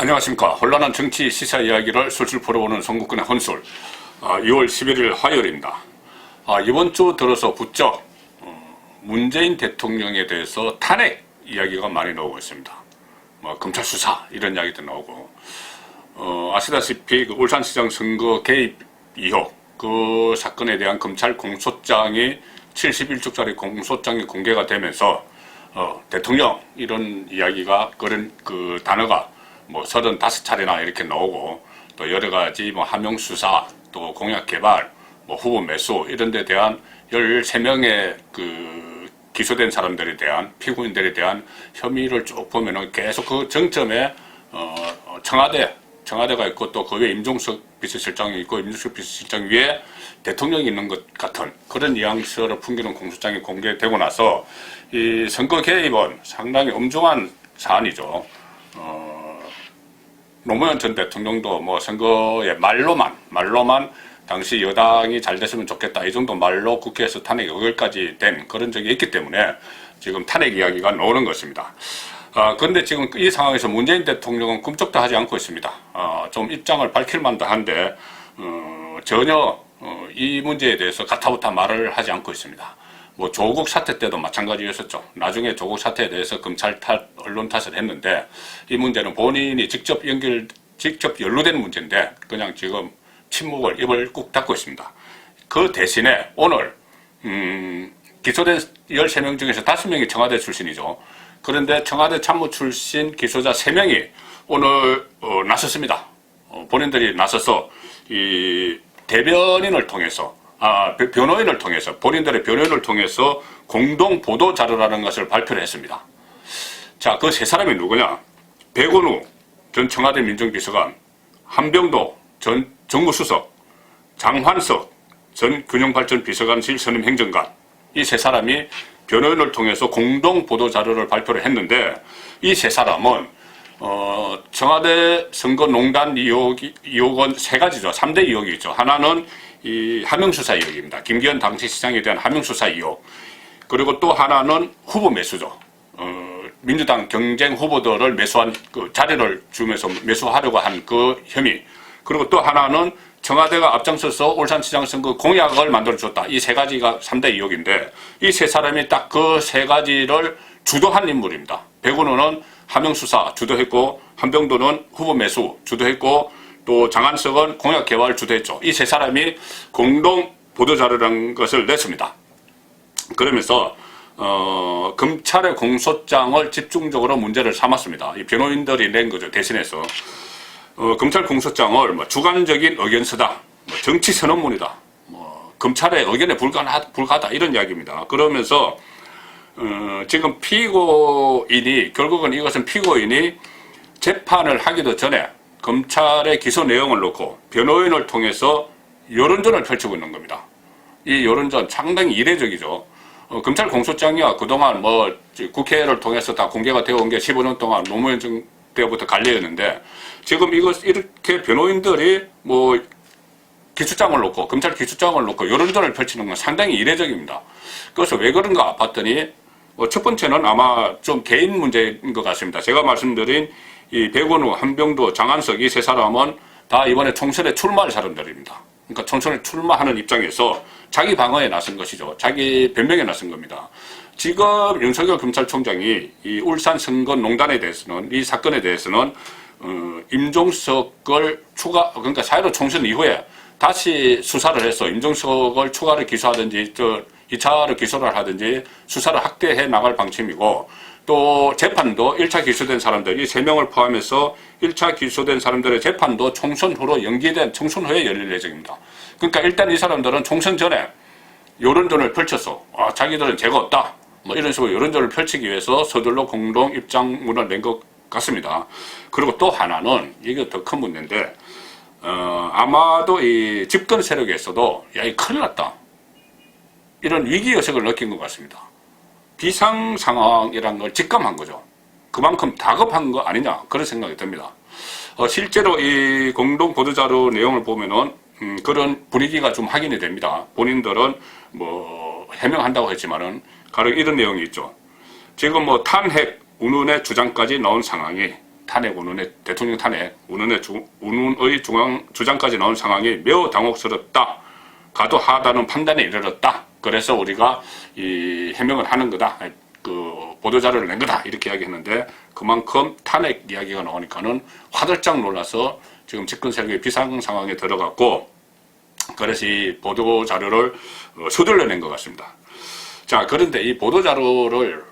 안녕하십니까. 혼란한 정치 시사 이야기를 술술 풀어보는 son국군의 혼술. 2월 11일 화요일입니다. 이번 주 들어서 부쩍 문재인 대통령에 대해서 탄핵 이야기가 많이 나오고 있습니다. 검찰 수사 이런 이야기도 나오고, 아시다시피 그 울산시장 선거 개입 의혹 그 사건에 대한 검찰 공소장이 71쪽짜리 공소장이 공개가 되면서 대통령 이런 이야기가 그런 그 단어가 35차례나 이렇게 나오고, 또 여러 가지 하명 수사, 또 공약 개발, 후보 매수 이런 데 대한 13명의 그 기소된 사람들에 대한 피고인들에 대한 혐의를 쭉 보면은 계속 그 정점에 청와대가 있고, 또 그 위에 임종석 비서실장이 있고, 임종석 비서실장 위에 대통령이 있는 것 같은 그런 뉘앙스를 풍기는 공소장이 공개되고 나서 이 선거 개입은 상당히 엄중한 사안이죠. 노무현 전 대통령도 선거에 말로만 당시 여당이 잘 됐으면 좋겠다 이 정도 말로 국회에서 탄핵 의결까지 된 그런 적이 있기 때문에 지금 탄핵 이야기가 나오는 것입니다. 그런데 지금 이 상황에서 문재인 대통령은 꿈쩍도 하지 않고 있습니다. 좀 입장을 밝힐 만도 한데 전혀 이 문제에 대해서 가타부타 말을 하지 않고 있습니다. 조국 사태 때도 마찬가지였었죠. 나중에 조국 사태에 대해서 검찰 탓, 언론 탓을 했는데, 이 문제는 본인이 직접 연루된 문제인데 그냥 지금 침묵을, 입을 꾹 닫고 있습니다. 그 대신에 오늘 기소된 13명 중에서 5명이 청와대 출신이죠. 그런데 청와대 참모 출신 기소자 3명이 오늘 나섰습니다. 본인들이 나서서 이 대변인을 통해서 변호인을 통해서, 본인들의 변호인을 통해서 공동 보도 자료라는 것을 발표를 했습니다. 자, 그 세 사람이 누구냐? 백원우 전 청와대 민정비서관, 한병도 전 정무수석, 장환석 전 균형발전비서관실 선임행정관, 이 세 사람이 변호인을 통해서 공동 보도 자료를 발표를 했는데, 이 세 사람은 청와대 선거농단 의혹은 3가지죠. 3대 의혹이 있죠. 하나는 이 하명수사 의혹입니다. 김기현 당시시장에 대한 하명수사 의혹. 그리고 또 하나는 후보 매수죠. 민주당 경쟁 후보들을 매수한 그 자리를 주면서 매수하려고 한 그 혐의. 그리고 또 하나는 청와대가 앞장서서 울산시장 선거 공약을 만들어줬다. 이 3가지가 3대 의혹인데, 이 세 사람이 딱 그 3가지를 주도한 인물입니다. 백운호는 하명수사 주도했고, 한병도는 후보 매수 주도했고, 또 장한석은 공약 개발 주도했죠. 이 세 사람이 공동 보도자료라는 것을 냈습니다. 그러면서 검찰의 공소장을 집중적으로 문제를 삼았습니다. 이 변호인들이 낸 거죠. 대신해서 검찰 공소장을 주관적인 의견서다, 정치 선언문이다, 검찰의 의견에 불과하다 이런 이야기입니다. 그러면서 지금 피고인이, 결국은 이것은 피고인이 재판을 하기도 전에 검찰의 기소 내용을 놓고 변호인을 통해서 여론전을 펼치고 있는 겁니다. 이 여론전 상당히 이례적이죠. 검찰 공소장이야 그동안 국회를 통해서 다 공개가 되어 온 게 15년 동안 노무현 정부 때부터 관례였는데, 지금 이렇게 변호인들이 기소장을 놓고, 검찰 기소장을 놓고 여론전을 펼치는 건 상당히 이례적입니다. 그래서 왜 그런가 봤더니, 첫 번째는 아마 좀 개인 문제인 것 같습니다. 제가 말씀드린 이 백원우, 한병도, 장한석 이 세 사람은 다 이번에 총선에 출마할 사람들입니다. 그러니까 총선에 출마하는 입장에서 자기 방어에 나선 것이죠. 자기 변명에 나선 겁니다. 지금 윤석열 검찰총장이 이 울산 선거 농단에 대해서는, 이 사건에 대해서는 임종석을 그러니까 4.15 총선 이후에 다시 수사를 해서 임종석을 추가로 기소하든지 2차로 기소를 하든지 수사를 확대해 나갈 방침이고, 또 재판도 1차 기소된 사람들, 이 3명을 포함해서 1차 기소된 사람들의 재판도 총선 후로 총선 후에 열릴 예정입니다. 그러니까 일단 이 사람들은 총선 전에 여론전을 펼쳐서 자기들은 죄가 없다, 이런 식으로 여론전을 펼치기 위해서 서둘러 공동 입장문을 낸 것 같습니다. 그리고 또 하나는, 이게 더 큰 문제인데, 아마도 이 집권 세력에서도 이 큰일 났다, 이런 위기의식을 느낀 것 같습니다. 비상 상황이란 걸 직감한 거죠. 그만큼 다급한 거 아니냐, 그런 생각이 듭니다. 실제로 이 공동 보도자료 내용을 보면은 그런 분위기가 좀 확인이 됩니다. 본인들은 해명한다고 했지만은 가령 이런 내용이 있죠. 지금 탄핵 운운의 주장까지 나온 상황이 탄핵 운운의 대통령 탄핵 운운의 주장까지 나온 상황이 매우 당혹스럽다. 가도 하다는 판단에 이르렀다. 그래서 우리가 이 해명을 하는 거다. 그 보도자료를 낸 거다. 이렇게 이야기했는데 그만큼 탄핵 이야기가 나오니까는 화들짝 놀라서 지금 집권 세력이 비상 상황에 들어갔고 그래서 이 보도자료를 서둘러 낸 것 같습니다. 자, 그런데 이 보도자료를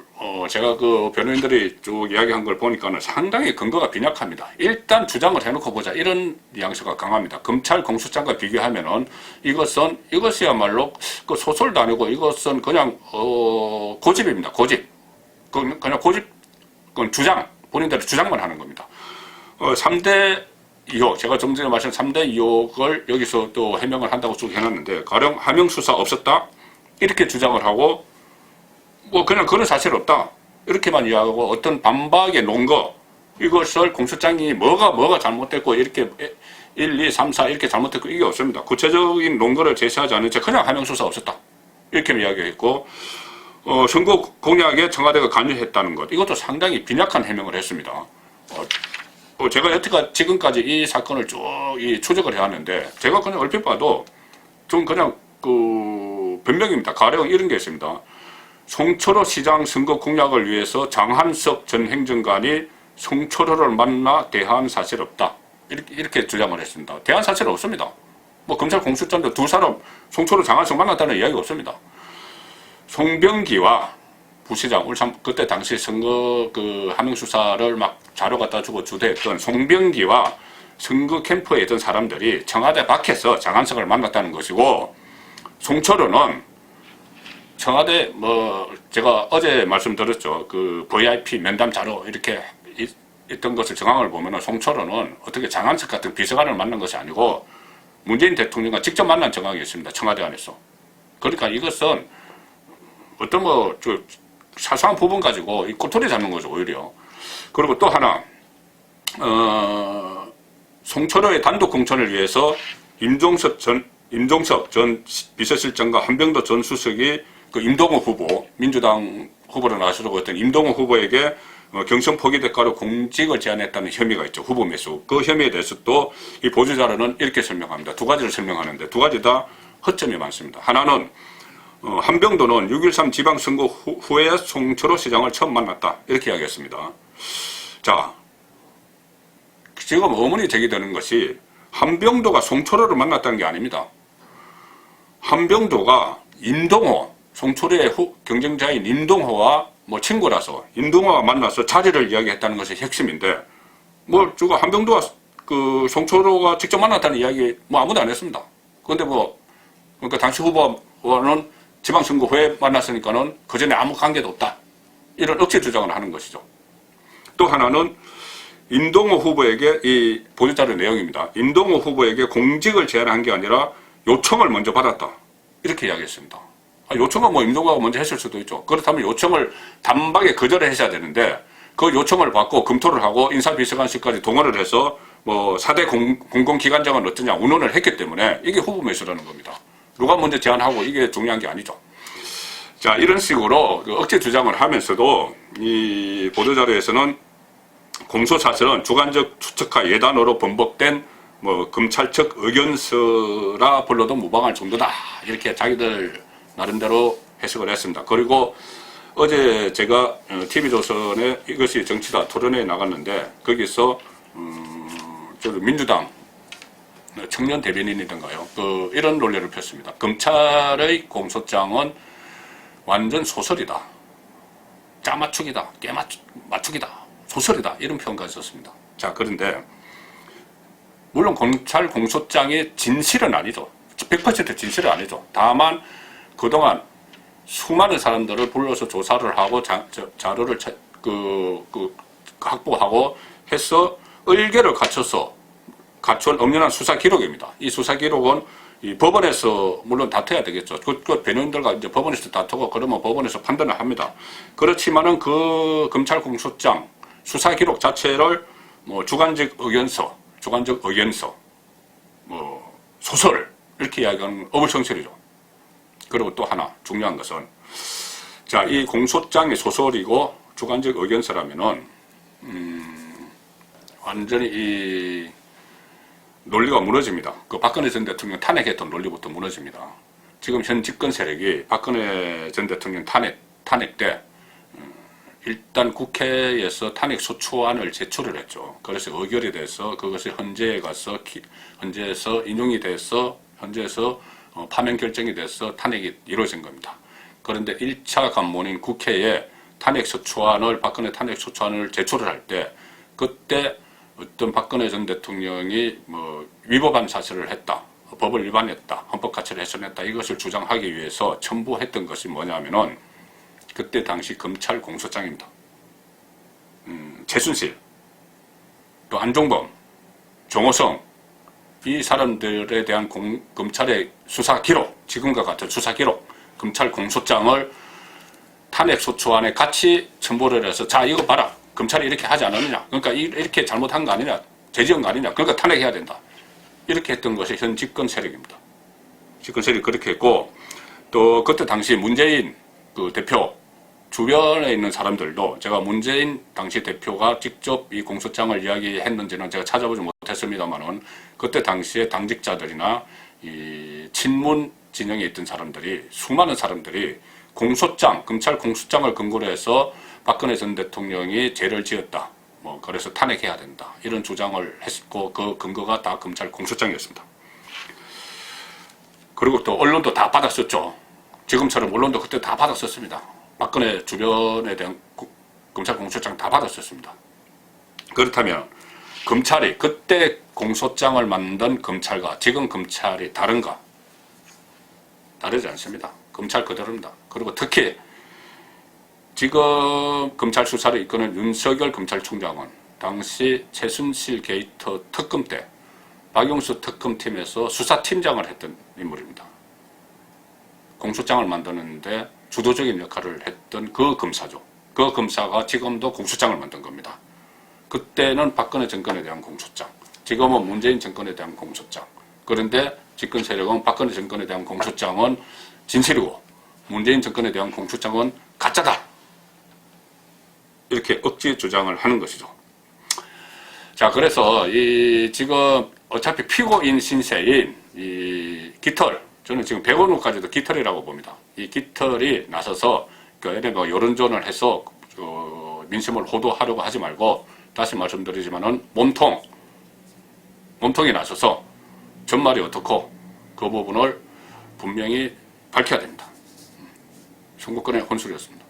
제가 그 변호인들이 쭉 이야기한 걸 보니까는 상당히 근거가 빈약합니다. 일단 주장을 해놓고 보자. 이런 뉘앙스가 강합니다. 검찰 공소장과 비교하면은 이것이야말로 그 소설도 아니고 이것은 그냥, 고집입니다. 고집. 그냥 고집, 그건 주장. 본인들이 주장만 하는 겁니다. 3대 의혹, 제가 좀 전에 말씀한 3대 의혹을 여기서 또 해명을 한다고 쭉 해놨는데, 가령 하명 수사 없었다? 이렇게 주장을 하고, 뭐 그냥 그런 사실 없다 이렇게만 이야기하고 어떤 반박의 논거 이것을 공소장이 뭐가 잘못됐고 이렇게 1, 2, 3, 4 이렇게 잘못됐고 이게 없습니다. 구체적인 논거를 제시하지 않은 채 그냥 하명수사 없었다 이렇게 이야기했고 선거 공약에 청와대가 관여했다는 것 이것도 상당히 빈약한 해명을 했습니다. 제가 여태까지 지금까지 이 사건을 쭉 추적을 해왔는데 제가 그냥 얼핏 봐도 좀 그냥 그 변명입니다. 가령 이런 게 있습니다. 송철호 시장 선거 공약을 위해서 장한석 전 행정관이 송철호를 만나 대화한 사실 없다. 이렇게 주장을 했습니다. 대화한 사실 없습니다. 뭐 검찰 공소장도 두 사람 송철호 장한석 만났다는 이야기가 없습니다. 송병기와 부시장 울산 그때 당시 선거 그 하명 수사를 막 자료 갖다 주고 주도했던 송병기와 선거 캠프에 있던 사람들이 청와대 밖에서 장한석을 만났다는 것이고 송철호는 청와대 뭐 제가 어제 말씀드렸죠. 그 VIP 면담 자료 이렇게 있던 것을 정황을 보면은 송철호는 어떻게 장한석 같은 비서관을 만난 것이 아니고 문재인 대통령과 직접 만난 정황이 있습니다. 청와대 안에서. 그러니까 이것은 어떤 뭐 저 사소한 부분 가지고 이 꼬투리 잡는 거죠 오히려. 그리고 또 하나 송철호의 단독 공천을 위해서 임종석 전 비서실장과 한병도 전 수석이 그 임동호 후보, 민주당 후보로 나서려고 했던 임동호 후보에게 경선 포기 대가로 공직을 제안했다는 혐의가 있죠. 후보 매수. 그 혐의에 대해서 또 이 보도자료는 이렇게 설명합니다. 두 가지를 설명하는데 두 가지 다 허점이 많습니다. 하나는 한병도는 6.13 지방선거 후에 송철호 시장을 처음 만났다. 이렇게 이야기했습니다. 자, 지금 의문이 제기되는 것이 한병도가 송철호를 만났다는 게 아닙니다. 한병도가 임동호 송철호의 경쟁자인 임동호와 뭐 친구라서 임동호와 만나서 자리를 이야기했다는 것이 핵심인데 뭐 저거 한병도와 그 송철호가 직접 만났다는 이야기 뭐 아무도 안 했습니다. 그런데 뭐 그러니까 당시 후보와는 지방선거 후에 만났으니까는 그 전에 아무 관계도 없다 이런 억지 주장을 하는 것이죠. 또 하나는 임동호 후보에게 이 보도자료 내용입니다. 임동호 후보에게 공직을 제안한 게 아니라 요청을 먼저 받았다 이렇게 이야기했습니다. 요청은 뭐 임동호가 먼저 했을 수도 있죠. 그렇다면 요청을 단박에 거절했어야 되는데 그 요청을 받고 검토를 하고 인사비서관실까지 동원을 해서 뭐 4대 공공기관장은 어떠냐 운운을 했기 때문에 이게 후보 매수라는 겁니다. 누가 먼저 제안하고 이게 중요한 게 아니죠. 자, 이런 식으로 그 억지 주장을 하면서도 이 보도자료에서는 공소사실은 주관적 추측과 예단으로 번복된 뭐 검찰 측 의견서라 불러도 무방할 정도다 이렇게 자기들 나름대로 해석을 했습니다. 그리고 어제 제가 TV조선에 이것이 정치다 토론회에 나갔는데 거기서 민주당 청년 대변인이던가요. 그 이런 논리를 폈습니다. 검찰의 공소장은 완전 소설이다. 짜맞추기다. 깨맞추기다. 소설이다. 이런 표현까지 썼습니다. 자, 그런데 물론 검찰 공소장의 진실은 아니죠. 100% 진실은 아니죠. 다만 그동안 수많은 사람들을 불러서 조사를 하고 자료를 확보하고 해서 의결을 갖춘 엄연한 수사 기록입니다. 이 수사 기록은 이 법원에서 물론 다퉈야 되겠죠. 그 변호인들과 이제 법원에서 다투고 그러면 법원에서 판단을 합니다. 그렇지만은 그 검찰 공소장 수사 기록 자체를 뭐 주관적 의견서, 뭐 소설 이렇게 이야기하는 어불성설이죠. 그리고 또 하나 중요한 것은 자, 이 공소장이 소설이고 주관적 의견서라면은 완전히 이 논리가 무너집니다. 그 박근혜 전 대통령 탄핵했던 논리부터 무너집니다. 지금 현 집권 세력이 박근혜 전 대통령 탄핵 때 일단 국회에서 탄핵 소추안을 제출을 했죠. 그래서 의결이 돼서 그것이 헌재에 가서 헌재에서 인용이 돼서 헌재에서 파면 결정이 돼서 탄핵이 이루어진 겁니다. 그런데 1차 관문인 국회에 박근혜 탄핵 소추안을 제출을 할 때 그때 어떤 박근혜 전 대통령이 위법한 사실을 했다, 법을 위반했다, 헌법 가치를 훼손했다 이것을 주장하기 위해서 첨부했던 것이 뭐냐면은 그때 당시 검찰 공소장입니다. 최순실, 또 안종범, 정호성 이 사람들에 대한 검찰의 수사 기록, 지금과 같은 수사 기록, 검찰 공소장을 탄핵 소추안에 같이 첨부를 해서 자 이거 봐라. 검찰이 이렇게 하지 않았느냐. 그러니까 이렇게 잘못한 거 아니냐. 죄지은 거 아니냐. 그러니까 탄핵해야 된다. 이렇게 했던 것이 현 집권 세력입니다. 집권 세력이 그렇게 했고 또 그때 당시 문재인 그 대표 주변에 있는 사람들도 제가 문재인 당시 대표가 직접 이 공소장을 이야기했는지는 제가 찾아보지 못했습니다만은 그때 당시에 당직자들이나 이 친문 진영에 있던 사람들이 수많은 사람들이 검찰 공소장을 근거로 해서 박근혜 전 대통령이 죄를 지었다. 그래서 탄핵해야 된다. 이런 주장을 했고 그 근거가 다 검찰 공소장이었습니다. 그리고 또 언론도 다 받았었죠. 지금처럼 언론도 그때 다 받았었습니다. 박근혜 주변에 대한 검찰 공소장 다 받았었습니다. 그렇다면 검찰이 그때 공소장을 만든 검찰과 지금 검찰이 다른가? 다르지 않습니다. 검찰 그대로입니다. 그리고 특히 지금 검찰 수사를 이끄는 윤석열 검찰총장은 당시 최순실 게이트 특검 때 박용수 특검팀에서 수사팀장을 했던 인물입니다. 공소장을 만드는데 주도적인 역할을 했던 그 검사죠. 그 검사가 지금도 공소장을 만든 겁니다. 그때는 박근혜 정권에 대한 공소장, 지금은 문재인 정권에 대한 공소장. 그런데 집권 세력은 박근혜 정권에 대한 공소장은 진실이고 문재인 정권에 대한 공소장은 가짜다. 이렇게 억지 주장을 하는 것이죠. 자, 그래서 지금 어차피 피고인 신세인 이 깃털, 저는 지금 백원우까지도 깃털이라고 봅니다. 이 깃털이 나서서 여론전을 해서 민심을 호도하려고 하지 말고 다시 말씀드리지만은 몸통이 나서서 전말이 어떻고 그 부분을 분명히 밝혀야 됩니다. 선거권의 혼술이었습니다.